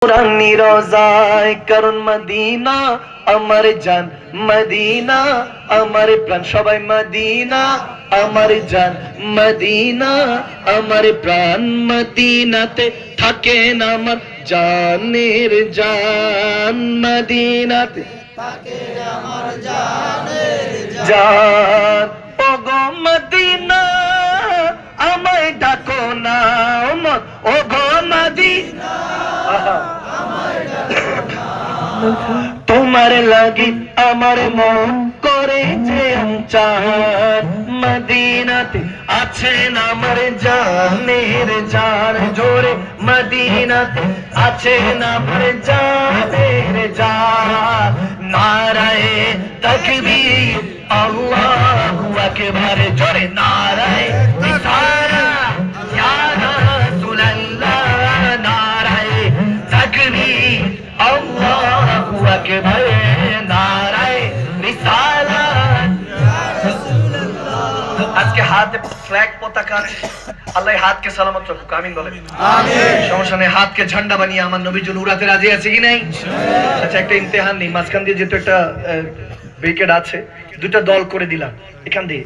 পুরানি রোজায় কারণ মদিনা আমার জান, মদিনা আমার প্রাণ, সবাই মদিনা আমার জান, মদিনা আমার প্রাণ, মদিনাতে থাকেন আমার জানের জান, মদিনাতে থাকে আমার জানের জান। ওগো মদিনা আমায় ডাকো না, ওগো মদিনা তোমার লাগি আমার মন করে যে চান, মদিনাতে আছেন আমার জানের জান, জোরে মদিনাতে আছেন আমার জানের জান। নারায়ে তাকবীর আল্লাহু আকবার, জোরে নারায়ে রিসালাত ইয়া রাসূলুল্লাহ, নারায়ে তাকবীর আল্লাহু আকবার, নারায়ে রিসালাত ইয়া রাসূলুল্লাহ। আজকে হাতে ফ্ল্যাগ পতাকা আছে, আল্লাহ হাতকে সালামত রাখুক, আমিন বলেন। আমিন। সমস্যা নেই, হাতকে ঝান্ডা বানিয়ে আমার নবীর জন্য উড়াতে রাজি আছে কি নাই? আচ্ছা, একটা ইমতিহান নেই, মাঝখান দিয়ে যেহেতু একটা ব্রিকেড আছে, দুটা দল করে দিলাম এখান দিয়ে।